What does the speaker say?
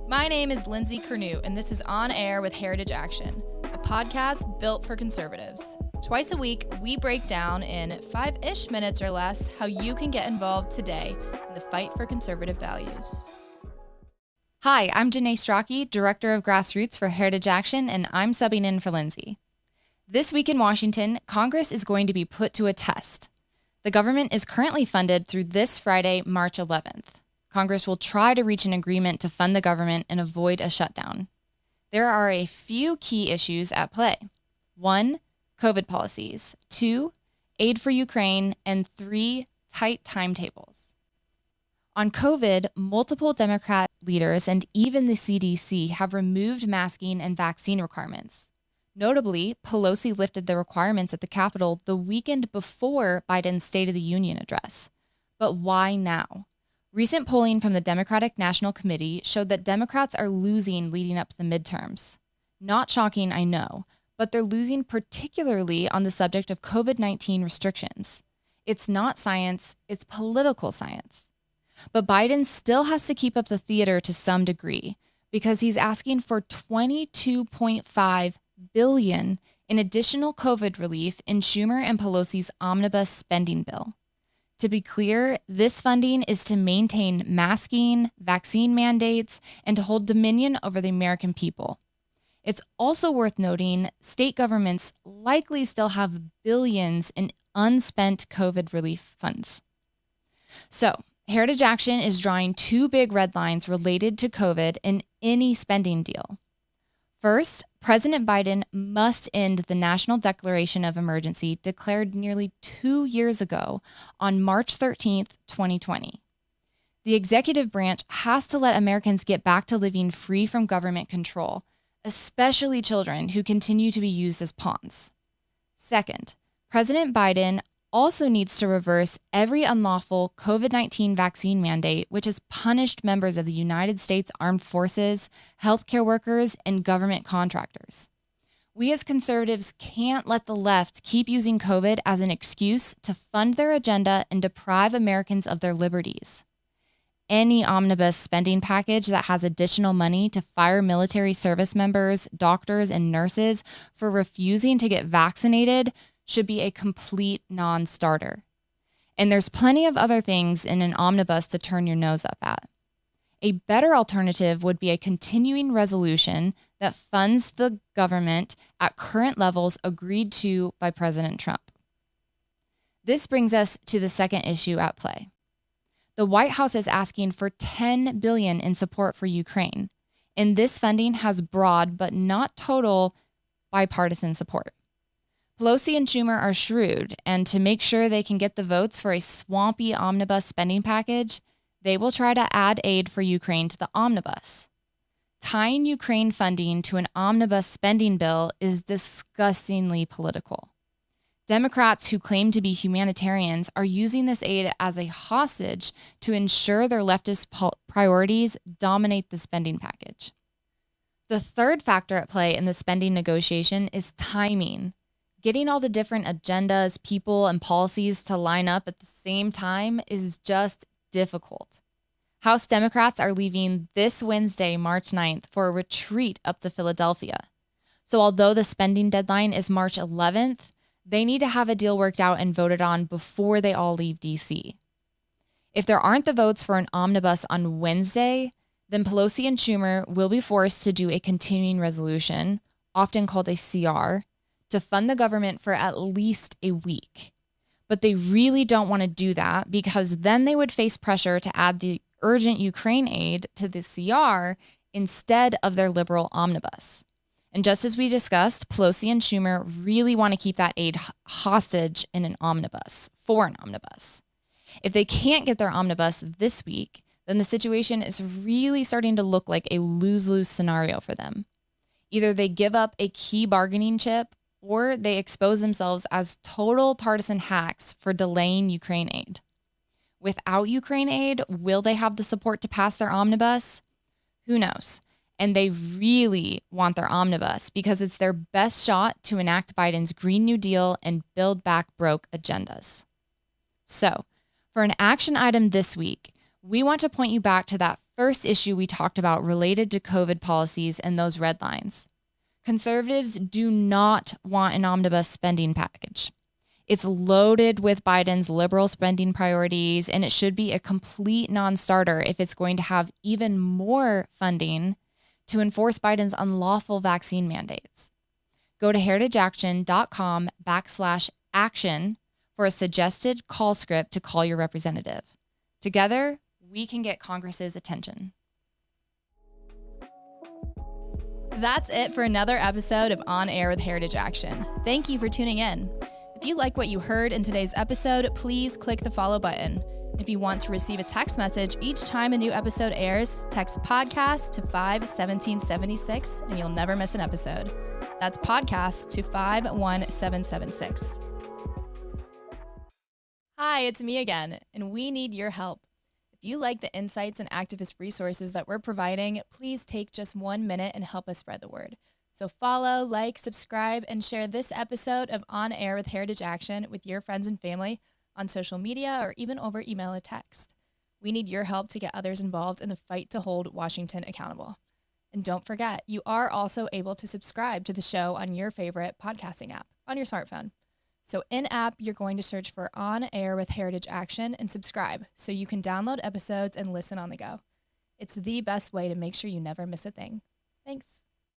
My name is Lindsey, and this is On Air with Heritage Action, a podcast built for conservatives. Twice a week, we break down in 5-ish minutes or less how you can get involved today in the fight for conservative values. Hi, I'm Janae Stracke, Director of Grassroots for Heritage Action, and I'm subbing in for Lindsey. This week in Washington, Congress is going to be put to a test. The government is currently funded through this Friday, March 11th. Congress will try to reach an agreement to fund the government and avoid a shutdown. There are a few key issues at play. 1, COVID policies. 2, aid for Ukraine. And 3, tight timetables. On COVID, multiple Democrat leaders and even the CDC have removed masking and vaccine requirements. Notably, Pelosi lifted the requirements at the Capitol the weekend before Biden's State of the Union address. But why now? Recent polling from the Democratic National Committee showed that Democrats are losing leading up to the midterms. Not shocking, I know, but they're losing particularly on the subject of COVID-19 restrictions. It's not science, it's political science. But Biden still has to keep up the theater to some degree because he's asking for $22.5 billion in additional COVID relief in Schumer and Pelosi's omnibus spending bill. To be clear, this funding is to maintain masking, vaccine mandates, and to hold dominion over the American people. It's also worth noting state governments likely still have billions in unspent COVID relief funds. So, Heritage Action is drawing 2 big red lines related to COVID in any spending deal. First, President Biden must end the National Declaration of Emergency declared nearly 2 years ago on March 13th, 2020. The executive branch has to let Americans get back to living free from government control, especially children who continue to be used as pawns. Second, President Biden also needs to reverse every unlawful COVID-19 vaccine mandate, which has punished members of the United States Armed Forces, healthcare workers, and government contractors. We as conservatives can't let the left keep using COVID as an excuse to fund their agenda and deprive Americans of their liberties. Any omnibus spending package that has additional money to fire military service members, doctors, and nurses for refusing to get vaccinated should be a complete non-starter. And there's plenty of other things in an omnibus to turn your nose up at. A better alternative would be a continuing resolution that funds the government at current levels agreed to by President Trump. This brings us to the second issue at play. The White House is asking for $10 billion in support for Ukraine, and this funding has broad but not total bipartisan support. Pelosi and Schumer are shrewd, and to make sure they can get the votes for a swampy omnibus spending package, they will try to add aid for Ukraine to the omnibus. Tying Ukraine funding to an omnibus spending bill is disgustingly political. Democrats who claim to be humanitarians are using this aid as a hostage to ensure their leftist priorities dominate the spending package. The third factor at play in the spending negotiation is timing. Getting all the different agendas, people, and policies to line up at the same time is just difficult. House Democrats are leaving this Wednesday, March 9th, for a retreat up to Philadelphia. So although the spending deadline is March 11th, they need to have a deal worked out and voted on before they all leave D.C. If there aren't the votes for an omnibus on Wednesday, then Pelosi and Schumer will be forced to do a continuing resolution, often called a CR, to fund the government for at least a week. But they really don't want to do that because then they would face pressure to add the urgent Ukraine aid to the CR instead of their liberal omnibus. And just as we discussed, Pelosi and Schumer really want to keep that aid hostage in an omnibus, for an omnibus. If they can't get their omnibus this week, then the situation is really starting to look like a lose-lose scenario for them. Either they give up a key bargaining chip or they expose themselves as total partisan hacks for delaying Ukraine aid. Without Ukraine aid, will they have the support to pass their omnibus? Who knows? And they really want their omnibus because it's their best shot to enact Biden's Green New Deal and Build Back Broke agendas. So, for an action item this week, we want to point you back to that first issue we talked about related to COVID policies and those red lines. Conservatives do not want an omnibus spending package. It's loaded with Biden's liberal spending priorities, and it should be a complete non-starter if it's going to have even more funding to enforce Biden's unlawful vaccine mandates. Go to heritageaction.com/action for a suggested call script to call your representative. Together, we can get Congress's attention. That's it for another episode of On Air with Heritage Action. Thank you for tuning in. If you like what you heard in today's episode, please click the follow button. If you want to receive a text message each time a new episode airs, text podcast to 51776 and you'll never miss an episode. That's podcast to 51776. Hi, it's me again, and we need your help. If you like the insights and activist resources that we're providing, please take just 1 minute and help us spread the word. So follow, like, subscribe, and share this episode of On Air with Heritage Action with your friends and family on social media or even over email or text. We need your help to get others involved in the fight to hold Washington accountable. And don't forget, you are also able to subscribe to the show on your favorite podcasting app on your smartphone. So in-app, you're going to search for On Air with Heritage Action and subscribe so you can download episodes and listen on the go. It's the best way to make sure you never miss a thing. Thanks.